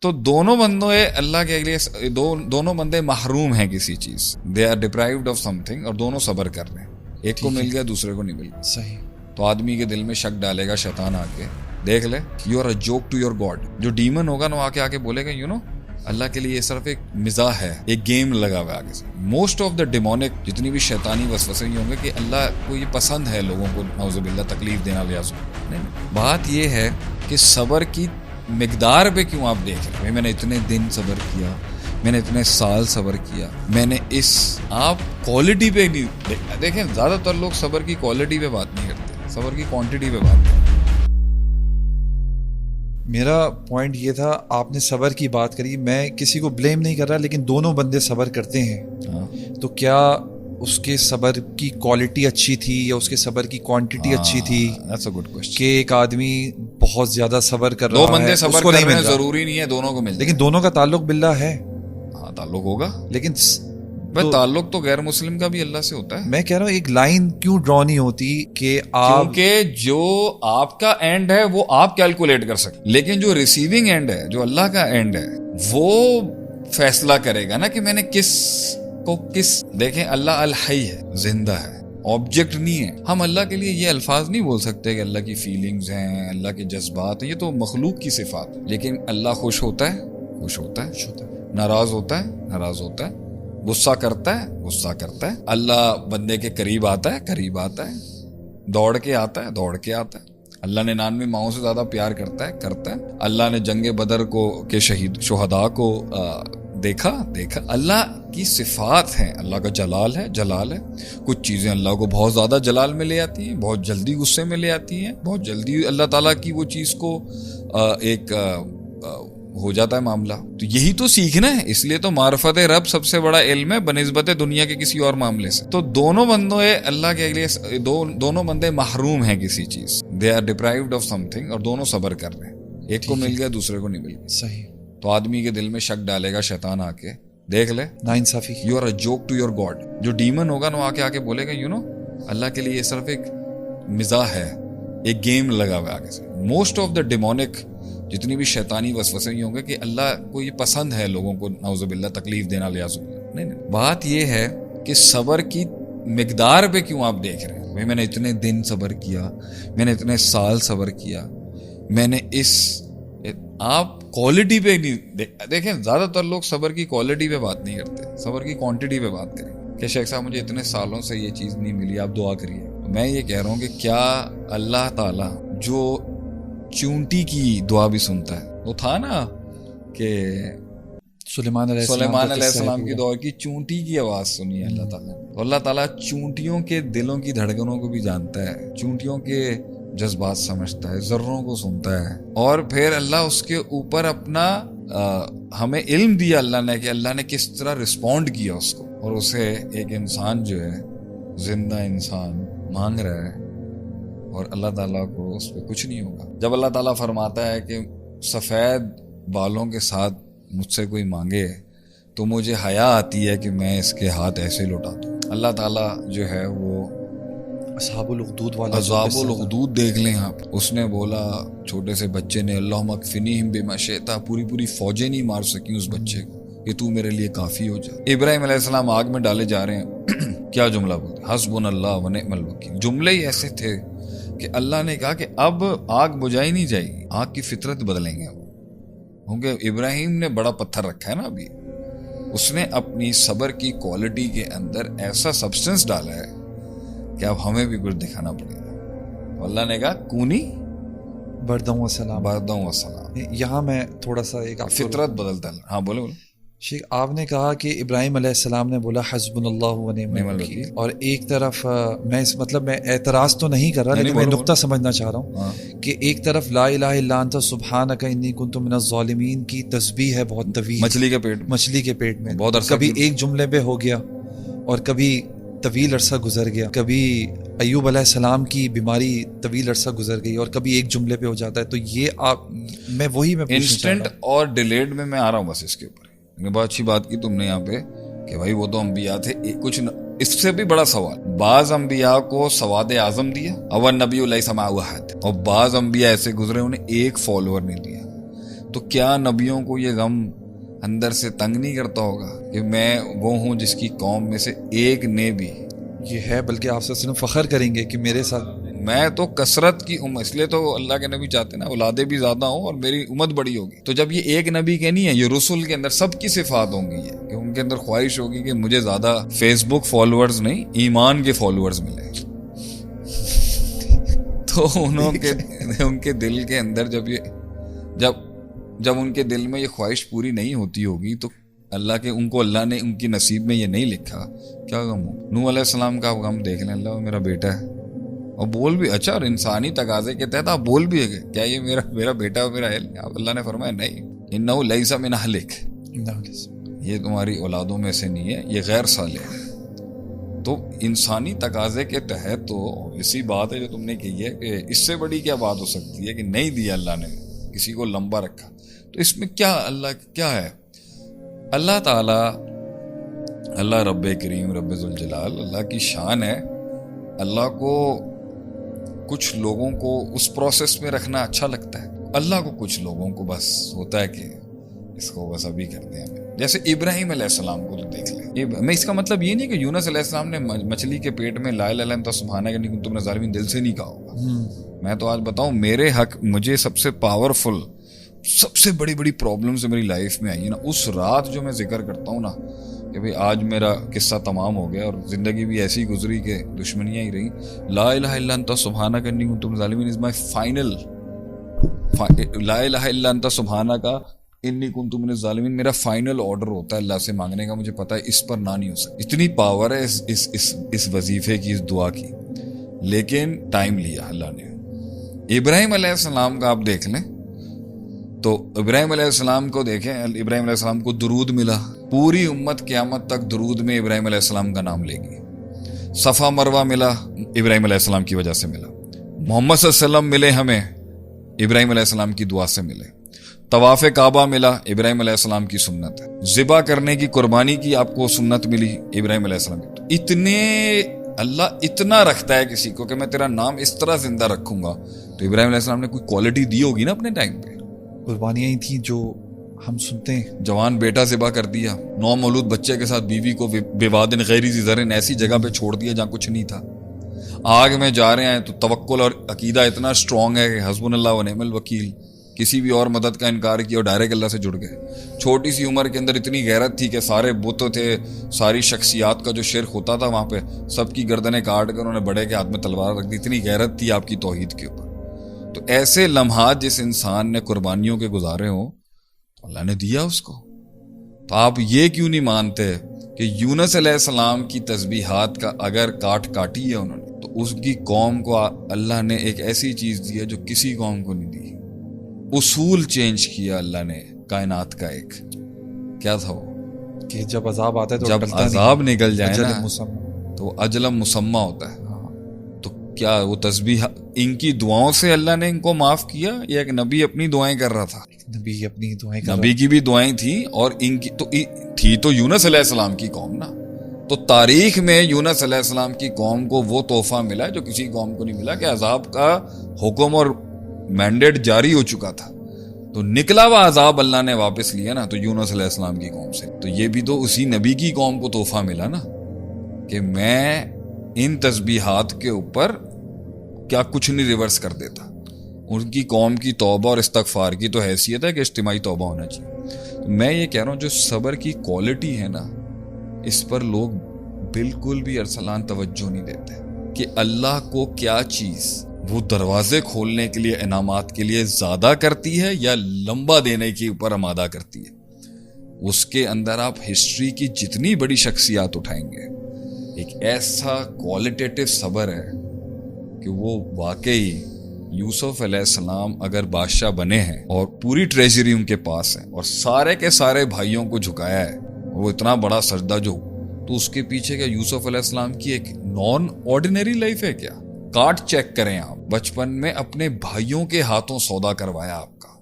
تو دونوں بندوں اللہ کے لیے دونوں بندے محروم ہیں کسی چیز، they are deprived of something, اور دونوں صبر کر رہے ہیں. ایک کو مل گیا دوسرے کو نہیں مل گیا. صحیح. تو آدمی کے دل میں شک ڈالے گا شیطان آ کے، دیکھ لے you are a joke to your God. جو ڈیمن ہوگا نا آ کے بولے گا اللہ کے لیے یہ صرف ایک مزاح ہے، ایک گیم لگا ہوا ہے آگے سے. موسٹ آف دا ڈیمونک جتنی بھی شیطانی وسوسے یہ ہوں گے کہ اللہ کو یہ پسند ہے لوگوں کو نعوذ باللہ تکلیف دینا لحاظ. نہیں، بات یہ ہے کہ صبر کی مقدار پہ کیوں آپ دیکھ رہے ہیں. میں نے اتنے دن صبر کیا، میں نے اتنے سال صبر کیا، میں نے آپ کوالٹی پہ نہیں دیکھیں. زیادہ تر لوگ صبر کی کوالٹی پہ بات نہیں کرتے، صبر کی کوانٹٹی پہ بات کرتے. میرا پوائنٹ یہ تھا، آپ نے صبر کی بات کری، میں کسی کو بلیم نہیں کر رہا، لیکن دونوں بندے صبر کرتے ہیں. تو کیا اس کے صبر کی کوالٹی اچھی تھی یا اس کے صبر کی کوانٹٹی اچھی تھی؟ That's a good question. کہ ایک آدمی بہت زیادہ صبر کر رہا ہے، دو بندے صبر کو کر نہیں رہے مل ہیں، رہا، ضروری نہیں ہے دونوں کو مل، لیکن دونوں کا تعلق باللہ ہے. ہاں تعلق ہوگا، لیکن تعلق تو غیر مسلم کا بھی اللہ سے ہوتا ہے. میں کہہ رہا ہوں ایک لائن کیوں ڈرا نہیں ہوتی کہ آپ، کیونکہ جو آپ کا اینڈ ہے وہ آپ کیلکولیٹ کر سکتے، لیکن جو ریسیونگ اینڈ ہے، جو اللہ کا اینڈ ہے، وہ فیصلہ کرے گا نا کہ میں نے کس کو دیکھیں اللہ الحی ہے، زندہ ہے، آبجیکٹ نہیں ہے. ہم اللہ کے لیے یہ الفاظ نہیں بول سکتے کہ اللہ کی فیلنگز ہیں، اللہ کے جذبات ہیں، یہ تو مخلوق کی صفات. لیکن اللہ خوش ہوتا ہے، خوش ہوتا ہے، ناراض ہوتا ہے، ناراض ہوتا ہے، غصہ کرتا ہے، غصہ کرتا ہے. اللہ بندے کے قریب آتا ہے، قریب آتا ہے، دوڑ کے آتا ہے، دوڑ کے آتا ہے. اللہ نے 99 ماؤں سے زیادہ پیار کرتا ہے، کرتا ہے. اللہ نے جنگ بدر کے شہداء کو دیکھا. اللہ کی صفات ہیں، اللہ کا جلال ہے، جلال ہے. کچھ چیزیں اللہ کو بہت زیادہ جلال میں لے آتی ہیں، بہت جلدی غصے میں لے آتی ہیں، بہت جلدی اللہ تعالیٰ کی وہ چیز کو ایک ہو جاتا ہے معاملہ. تو یہی تو سیکھنا ہے. اس لیے تو معرفت رب سب سے بڑا علم ہے بنسبت دنیا کے کسی اور معاملے سے. تو دونوں بندوں اللہ کے لیے دونوں بندے محروم ہیں کسی چیز، they are deprived of something, اور دونوں صبر کر رہے ہیں. ایک کو مل گیا دوسرے کو نہیں مل گیا. صحیح. تو آدمی کے دل میں شک ڈالے گا شیطان آ کے، دیکھ لے ناانصافی، you are a joke to your God. جو ڈیمن ہوگا نا آ کے بولے گا اللہ کے لیے یہ صرف ایک مزاح ہے، ایک گیم لگا ہوا ہے آگے سے. موسٹ آف دا ڈیمونک جتنی بھی شیطانی وسوسے یہ ہوں گے کہ اللہ کو یہ پسند ہے لوگوں کو نعوذ باللہ تکلیف دینا لحاظ. نہیں، بات یہ ہے کہ صبر کی مقدار پہ کیوں آپ دیکھ رہے ہیں. میں نے اتنے دن صبر کیا، میں نے اتنے سال صبر کیا، میں نے آپ کوالٹی پہ نہیں دیکھیں. زیادہ تر لوگ صبر کی کوالٹی پہ بات نہیں کرتے، صبر کی کوانٹٹی پہ بات کریں کہ شیخ صاحب مجھے اتنے سالوں سے یہ چیز نہیں ملی، آپ دعا کریے. میں یہ کہہ رہا ہوں کہ کیا اللہ تعالیٰ جو چونٹی کی دعا بھی سنتا ہے، وہ تھا نا کہ سلیمان علیہ السلام کی دعا کی چونٹی کی آواز سنی ہے اللہ تعالیٰ. اللہ تعالیٰ چونٹیوں کے دلوں کی دھڑکنوں کو بھی جانتا ہے، چونٹیوں کے جذبات سمجھتا ہے، ذروں کو سنتا ہے. اور پھر اللہ اس کے اوپر اپنا ہمیں علم دیا اللہ نے کہ اللہ نے کس طرح رسپونڈ کیا اس کو. اور اسے ایک انسان جو ہے، زندہ انسان مانگ رہا ہے، اور اللہ تعالیٰ کو اس پہ کچھ نہیں ہوگا. جب اللہ تعالیٰ فرماتا ہے کہ سفید بالوں کے ساتھ مجھ سے کوئی مانگے تو مجھے حیا آتی ہے کہ میں اس کے ہاتھ ایسے لوٹا دوں. اللہ تعالیٰ جو ہے وہ اصحاب الاخدود والا، اصحاب الاخدود دیکھ لیں آپ. اس نے بولا چھوٹے سے بچے نے اللہم اکفنیہم بما شئت، پوری فوجیں نہیں مار سکی اس بچے کو کہ تو میرے لیے کافی ہو جائے. ابراہیم علیہ السلام آگ میں ڈالے جا رہے ہیں، کیا جملہ بولتے حسبنا اللہ ونعم الوکیل. جملے ہی ایسے تھے کہ اللہ نے کہا کہ اب آگ بجھائی نہیں جائے گی، آگ کی فطرت بدلیں گے. کیونکہ ابراہیم نے بڑا پتھر رکھا ہے نا ابھی، اس نے اپنی صبر کی کوالٹی کے اندر ایسا سبسٹنس ڈالا ہے کہ اب ہمیں بھی کچھ دکھانا پڑے گا. تو اللہ نے کہا کونی بردوں وسلام. یہاں میں تھوڑا سا ایک فطرت بدلتا ہے. ہاں بولے شیخ، آپ نے کہا کہ ابراہیم علیہ السلام نے بولا حسبنا اللہ ونعم الوکیل، اور ایک طرف میں اعتراض تو نہیں کر رہا، لیکن میں نقطہ سمجھنا چاہ رہا ہوں کہ ایک طرف لا الہ الا انت سبحانک انی کنت من الظالمین کی تسبیح ہے بہت طویل، مچھلی کے پیٹ میں بہت عرصہ، کبھی ایک جملے پہ ہو گیا اور کبھی طویل عرصہ گزر گیا، کبھی ایوب علیہ السلام کی بیماری طویل عرصہ گزر گئی، اور کبھی ایک جملے پہ ہو جاتا ہے. تو یہ میں انسٹنٹ اور ڈیلیڈ میں آ رہا ہوں بس اس کے اوپر. بہت اچھی بات کی تم نے یہاں پہ کہ بھائی وہ تو انبیاء تھے. کچھ اس سے بھی بڑا سوال، بعض انبیاء کو سواد اعظم دیا، اور نبی علیہ السلام، اور بعض انبیاء ایسے گزرے انہیں ایک فالوور نہیں دیا. تو کیا نبیوں کو یہ غم اندر سے تنگ نہیں کرتا ہوگا کہ میں وہ ہوں جس کی قوم میں سے ایک نے بھی, یہ ہے بلکہ آپ سے فخر کریں گے کہ میرے ساتھ, میں تو کثرت کی اس لیے تو اللہ کے نبی چاہتے ہیں نا اولادیں بھی زیادہ ہوں اور میری امت بڑی ہوگی. تو جب یہ ایک نبی کے نہیں ہے, یہ رسول کے اندر سب کی صفات ہوں گی, یہ کہ ان کے اندر خواہش ہوگی کہ مجھے زیادہ فیس بک فالوورز نہیں, ایمان کے فالوورز ملے. تو ان کے دل کے اندر جب ان کے دل میں یہ خواہش پوری نہیں ہوتی ہوگی تو اللہ نے ان کی نصیب میں یہ نہیں لکھا, کیا غم ہو. نوح علیہ السلام کا آپ غم دیکھ لیں, اللہ میرا بیٹا ہے, اور بول بھی, اچھا, اور انسانی تقاضے کے تحت آپ بول بھی ہے کیا یہ میرا بیٹا ہے, میرا اہل. اللہ نے فرمایا نہیں, انہ لیس من اہلک, یہ تمہاری اولادوں میں سے نہیں ہے, یہ غیر صالح ہے. تو انسانی تقاضے کے تحت تو اسی بات ہے جو تم نے کہی ہے کہ اس سے بڑی کیا بات ہو سکتی ہے کہ نہیں دیا اللہ نے, کسی کو لمبا رکھا. تو اس میں کیا اللہ کیا ہے, اللہ تعالی, اللہ رب کریم, رب ذوالجلال, اللہ کی شان ہے. اللہ کو کچھ لوگوں کو اس پروسیس میں رکھنا اچھا لگتا ہے, اللہ کو کچھ لوگوں کو بس ہوتا ہے کہ اس کو بس ابھی کرتے ہیں. جیسے ابراہیم علیہ السلام کو تو دیکھ لیں, میں اس کا مطلب یہ نہیں کہ یونس علیہ السلام نے مچھلی کے پیٹ میں لا الہ الا انت سبحانک انی کنت من الظالمین دل سے نہیں کہا ہوگا. میں تو آج بتاؤں, میرے حق, مجھے سب سے پاورفل, سب سے بڑی بڑی پرابلمز میری لائف میں آئی نا, اس رات جو میں ذکر کرتا ہوں نا کہ بھئی آج میرا قصہ تمام ہو گیا اور زندگی بھی ایسی گزری کہ دشمنیاں ہی رہیں. لا الہ الا انت سبحانک انی کنت من الظالمین از مائی فائنل, لا الہ الا انت سبحانک انی کنت من الظالمین میرا فائنل آرڈر ہوتا ہے اللہ سے مانگنے کا. مجھے پتا ہے اس پر نہ نہیں ہو سکتا. اتنی پاور ہے اس وظیفے کی, اس دعا کی, لیکن ٹائم لیا اللہ نے. ابراہیم علیہ السلام کا آپ دیکھ لیں تو ابراہیم علیہ السلام کو دیکھیں, ابراہیم علیہ السلام کو درود ملا, پوری امت قیامت تک درود میں ابراہیم علیہ السلام کا نام لے گی. صفا مروہ ملا, ابراہیم علیہ السلام کی وجہ سے ملا. محمد صلی اللہ علیہ وسلم ملے ہمیں, ابراہیم علیہ السلام کی دعا سے ملے. طواف کعبہ ملا, ابراہیم علیہ السلام کی سنت ہے. ذبح کرنے کی, قربانی کی آپ کو سنت ملی, ابراہیم علیہ السلام کی. اتنے اللہ اتنا رکھتا ہے کسی کو کہ میں تیرا نام اس طرح زندہ رکھوں گا, تو ابراہیم علیہ السلام نے کوئی کوالٹی دی ہوگی نا اپنے ٹائم پہ. قربانیاں ہی تھیں جو ہم سنتے ہیں. جوان بیٹا ذبح کر دیا, نو مولود بچے کے ساتھ بیوی کو بوادن غیر ذی زرع ایسی جگہ پہ چھوڑ دیا جہاں کچھ نہیں تھا. آگ میں جا رہے ہیں تو توکل اور عقیدہ اتنا اسٹرانگ ہے کہ حسبنا اللہ و نعم الوکیل, کسی بھی اور مدد کا انکار کیا اور ڈائریکٹ اللہ سے جڑ گئے. چھوٹی سی عمر کے اندر اتنی غیرت تھی کہ سارے بت تھے, ساری شخصیات کا جو شرک ہوتا تھا وہاں پہ سب کی گردنیں کاٹ کر انہوں نے بڑے کے ہاتھ میں تلوار رکھ دی. اتنی غیرت تھی آپ کی توحید کے اوپر. تو ایسے لمحات جس انسان نے قربانیوں کے گزارے ہوں تو اللہ نے دیا اس کو. تو آپ یہ کیوں نہیں مانتے کہ یونس علیہ السلام کی تسبیحات کا اگر کاٹی ہے انہوں نے, تو اس کی قوم کو اللہ نے ایک ایسی چیز دی ہے جو کسی قوم کو نہیں دی. اصول چینج کیا اللہ نے کائنات کا. ایک کیا تھا وہ کہ جب عذاب آتا ہے تو جب عذاب نکل جائے نا تو اجل مسمى ہوتا ہے. تو کیا وہ تسبیح ان کی دعاؤں سے اللہ نے ان کو معاف کیا, یا ایک نبی اپنی دعائیں کر رہا تھا؟ نبی اپنی دعائیں نبی کی بھی دعائیں تھیں, اور ان کی تو تھی تو یونس علیہ السلام کی قوم نا. تو تاریخ میں یونس علیہ السلام کی قوم کو وہ تحفہ ملا جو کسی قوم کو نہیں ملا, کہ عذاب کا حکم اور مینڈیٹ جاری ہو چکا تھا, تو نکلا ہوا عذاب اللہ نے واپس لیا نا. تو یونس علیہ السلام کی قوم سے تو یہ بھی تو اسی نبی کی قوم کو تحفہ ملا نا, کہ میں ان تسبیحات کے اوپر کیا کچھ نہیں ریورس کر دیتا. ان کی قوم کی توبہ اور استغفار کی تو حیثیت ہے کہ اجتماعی توبہ ہونا چاہیے. میں یہ کہہ رہا ہوں جو صبر کی کوالٹی ہے نا, اس پر لوگ بالکل بھی ارسلان توجہ نہیں دیتے کہ اللہ کو کیا چیز وہ دروازے کھولنے کے لیے, انعامات کے لیے زیادہ کرتی ہے یا لمبا دینے کے اوپر آمادہ کرتی ہے. اس کے اندر آپ ہسٹری کی جتنی بڑی شخصیات اٹھائیں گے, ایک ایسا کوالٹیٹیو صبر ہے کہ وہ واقعی یوسف علیہ السلام اگر بادشاہ بنے ہیں اور پوری ٹریجری ان کے پاس ہے اور سارے کے سارے بھائیوں کو جھکایا ہے, وہ اتنا بڑا سجدہ جو, تو اس کے پیچھے کیا یوسف علیہ السلام کی ایک نان آرڈینری لائف ہے کیا؟ کارڈ چیک کریں آپ, بچپن میں اپنے بھائیوں کے ہاتھوں سودا کروایا آپ کا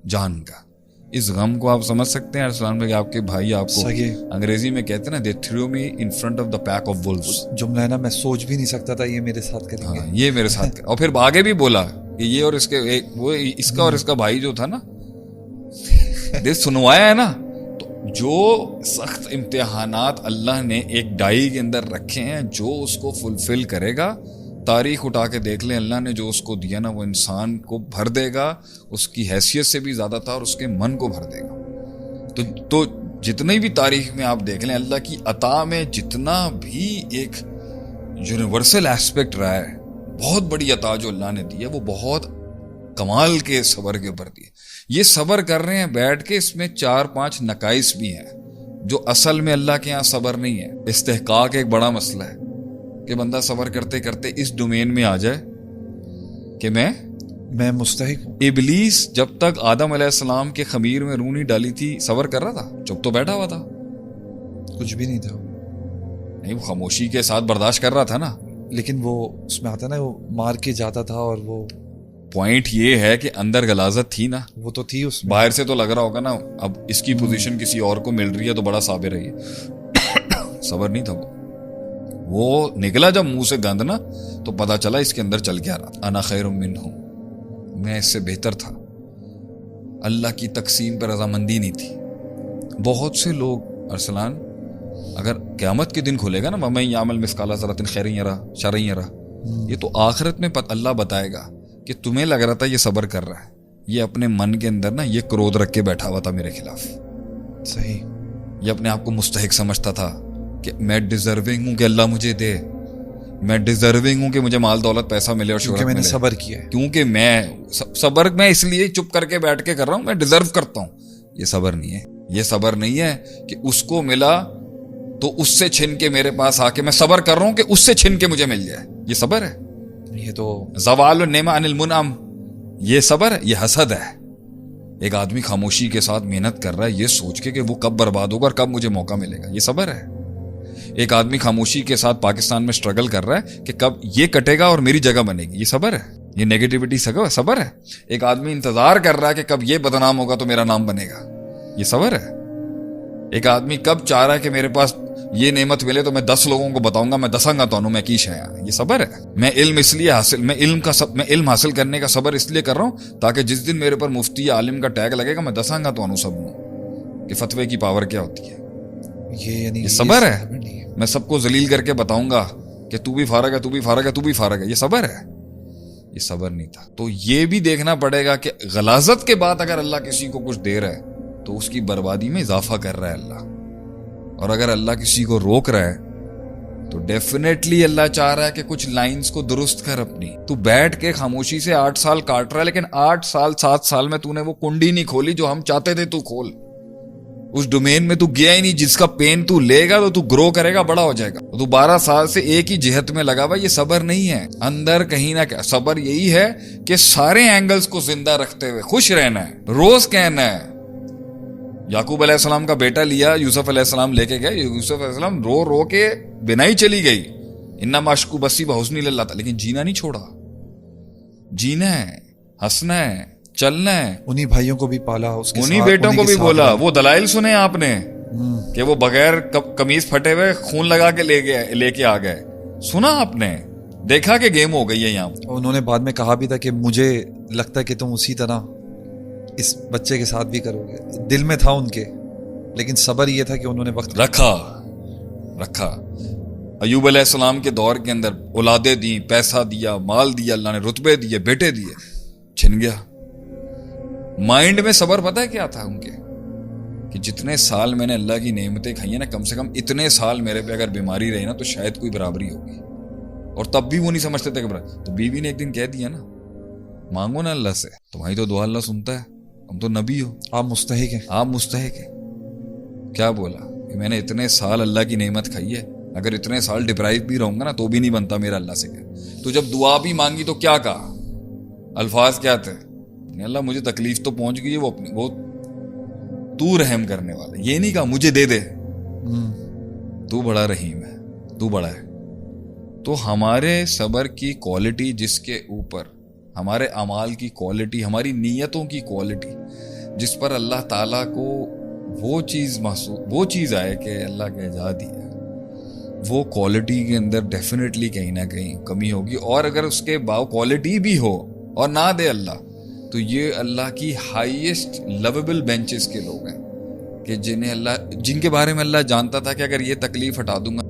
جان کا. اس غم کو آپ سمجھ سکتے ہیں ارسلان بھائی, آپ کے بھائی آپ کو انگریزی میں کہتے ہیں نا, they threw me in front of the pack of wolves. جملہ ہے نا, میں سوچ بھی نہیں سکتا تھا یہ میرے ساتھ کریں گے. یہ میرے ساتھ اور پھر آگے بھی بولا کہ یہ اور اس کے وہ اس کا اور اس کا بھائی جو تھا نا, دل سنوایا ہے نا. تو جو سخت امتحانات اللہ نے ایک ڈائی کے اندر رکھے ہیں, جو اس کو فلفل کرے گا, تاریخ اٹھا کے دیکھ لیں, اللہ نے جو اس کو دیا نا وہ انسان کو بھر دے گا, اس کی حیثیت سے بھی زیادہ تھا اور اس کے من کو بھر دے گا. تو جتنی بھی تاریخ میں آپ دیکھ لیں, اللہ کی عطا میں جتنا بھی ایک یونیورسل ایسپیکٹ رہا ہے, بہت بڑی عطا جو اللہ نے دی ہے, وہ بہت کمال کے صبر کے اوپر دی ہے. یہ صبر کر رہے ہیں بیٹھ کے, اس میں 4-5 نقائص بھی ہیں جو اصل میں اللہ کے ہاں صبر نہیں ہے. استحقاق ایک بڑا مسئلہ ہے کہ بندہ صبر کرتے کرتے اس ڈومین میں آ جائے کہ میں مستحق ہوں. ابلیس جب تک آدم علیہ السلام کے خمیر میں روح نہیں ڈالی تھی صبر کر رہا تھا, چپ تو بیٹھا ہوا تھا, کچھ بھی نہیں تھا. نہیں, وہ خاموشی کے ساتھ برداشت کر رہا تھا نا. لیکن وہ اس میں آتا نا, وہ مار کے جاتا تھا, اور وہ پوائنٹ یہ ہے کہ اندر غلاظت تھی نا, وہ تو تھی اس میں. باہر سے تو لگ رہا ہوگا نا اب اس کی پوزیشن کسی اور کو مل رہی ہے تو بڑا صابر ہے, یہ صبر نہیں تھا. وہ نکلا جب منہ سے گند نا تو پتا چلا اس کے اندر چل کیا رہا. انا خیر منہ, میں اس سے بہتر تھا. اللہ کی تقسیم پر رضامندی نہیں تھی. بہت سے لوگ ارسلان, اگر قیامت کے دن کھلے گا نا, وَمَن يَعْمَلْ مِثْقَالَ ذَرَّةٍ خَيْرًا يَرَهُ شَرًّا يَرَهُ, یہ تو آخرت میں اللہ بتائے گا کہ تمہیں لگ رہا تھا یہ صبر کر رہا ہے, یہ اپنے من کے اندر نا یہ کرودھ رکھ کے بیٹھا ہوا تھا میرے خلاف. صحیح. یہ اپنے آپ کو مستحق سمجھتا تھا کہ میں ڈیزرونگ ہوں کہ اللہ مجھے دے, میں ڈیزرونگ ہوں کہ مجھے مال دولت پیسہ ملے اور شہرت ملے, میں نے صبر کیا ہے, کیونکہ میں صبر میں اس لیے چپ کر کے بیٹھ کے کر رہا ہوں, میں ڈیزرو کرتا ہوں. یہ صبر نہیں ہے. یہ صبر نہیں ہے کہ اس کو ملا تو اس سے چھن کے میرے پاس آ کے میں صبر کر رہا ہوں کہ اس سے چھن کے مجھے مل جائے. یہ صبر ہے. یہ تو زوال النعمہ عن المنعم, یہ صبر ہے. یہ حسد ہے. ایک آدمی خاموشی کے ساتھ محنت کر رہا ہے یہ سوچ کے کہ وہ کب برباد ہوگا اور کب مجھے موقع ملے گا. یہ صبر ہے. ایک آدمی خاموشی کے ساتھ پاکستان میں سٹرگل کر رہا ہے کہ کب یہ کٹے گا اور میری جگہ بنے گی. یہ صبر ہے. یہ نیگیٹیوٹی صبر ہے. ایک آدمی انتظار کر رہا ہے کہ کب یہ بدنام ہوگا تو میرا نام بنے گا. یہ صبر ہے. ایک آدمی کب چاہ رہا ہے کہ میرے پاس یہ نعمت ملے تو میں 10 لوگوں کو بتاؤں گا, میں دساں گا تو میں کی شایا. یہ صبر ہے. میں علم اس لیے میں علم حاصل کرنے کا صبر اس لیے کر رہا ہوں تاکہ جس دن میرے پر مفتی عالم کا ٹیگ لگے گا میں دساں گا تو سب ہوں کہ فتوے کی پاور کیا ہوتی ہے. یہ صبر ہے. میں سب کو ذلیل کر کے بتاؤں گا کہ تو بھی فارغ ہے, تو بھی فارغ ہے, تو بھی فارغ ہے. یہ صبر ہے. یہ صبر نہیں تھا. تو یہ بھی دیکھنا پڑے گا کہ غلاظت کے بعد اگر اللہ کسی کو کچھ دے رہا ہے تو اس کی بربادی میں اضافہ کر رہا ہے اللہ, اور اگر اللہ کسی کو روک رہا ہے تو ڈیفینیٹلی اللہ چاہ رہا ہے کہ کچھ لائنز کو درست کر اپنی. تو بیٹھ کے خاموشی سے 8 سال کاٹ رہا ہے, لیکن 8 سال 7 سال میں تو نے وہ کنڈی نہیں کھولی جو ہم چاہتے تھے تو کھول. اس ڈومین میں تو گیا ہی نہیں جس کا پین تو لے گا تو گرو کرے گا, بڑا ہو جائے گا. تو 12 سال سے ایک ہی جہت میں لگا ہوا. یہ صبر نہیں ہے. اندر کہیں نہ کہ صبر یہی ہے کہ سارے اینگلز کو زندہ رکھتے ہوئے خوش رہنا ہے, روز کہنا ہے. یعقوب علیہ السلام کا بیٹا لیا, یوسف علیہ السلام لے کے گئے, یوسف علیہ السلام رو رو کے بنائی چلی گئی, انما اشکو بسی بحسنی للہ تھا, لیکن جینا نہیں چھوڑا. جینا ہے, ہنسنا ہے, چلنا ہے. انہی بھائیوں کو بھی پالا, انہی بیٹوں کو بھی بولا. وہ دلائل سنے آپ نے کہ وہ بغیر قمیض پھٹے ہوئے خون لگا کے لے کے آ گئے, سنا آپ نے, دیکھا کہ گیم ہو گئی ہے یہاں. انہوں نے بعد میں کہا بھی تھا کہ مجھے لگتا ہے کہ تم اسی طرح اس بچے کے ساتھ بھی کرو گے. دل میں تھا ان کے, لیکن صبر یہ تھا کہ انہوں نے وقت رکھا. ایوب علیہ السلام کے دور کے اندر اولادیں دی, پیسہ دیا, مال دیا, اللہ نے رتبے دیے, بیٹے دیے, چھن گیا. مائنڈ میں صبر پتہ ہے کیا تھا ان کے, کہ جتنے سال میں نے اللہ کی نعمتیں کھائی ہیں نا, کم سے کم اتنے سال میرے پہ اگر بیماری رہی نا تو شاید کوئی برابری ہوگی. اور تب بھی وہ نہیں سمجھتے تھے کہ تو بیوی نے ایک دن کہہ دیا نا, مانگو نا اللہ سے, تمہاری تو دعا اللہ سنتا ہے, تم تو نبی ہو, آپ مستحق ہیں. کیا بولا کہ میں نے اتنے سال اللہ کی نعمت کھائی ہے, اگر اتنے سال ڈپرائیو بھی رہوں گا نا تو بھی نہیں بنتا میرا اللہ سے. تو جب دعا بھی مانگی تو کیا کہا, الفاظ کیا تھے, اللہ مجھے تکلیف تو پہنچ گئی ہے, وہ تو رحم کرنے والا, یہ نہیں کہا مجھے دے دے, تو بڑا رحیم ہے, تو بڑا ہے. تو ہمارے صبر کی کوالٹی, جس کے اوپر ہمارے اعمال کی کوالٹی, ہماری نیتوں کی کوالٹی, جس پر اللہ تعالیٰ کو وہ چیز آئے کہ اللہ کے اجازت ہے, وہ کوالٹی کے اندر ڈیفینیٹلی کہیں نہ کہیں کمی ہوگی. اور اگر اس کے باو کوالٹی بھی ہو اور نہ دے اللہ, تو یہ اللہ کی ہائیسٹ لویبل بینچز کے لوگ ہیں کہ جنہیں اللہ، جن کے بارے میں اللہ جانتا تھا کہ اگر یہ تکلیف ہٹا دوں گا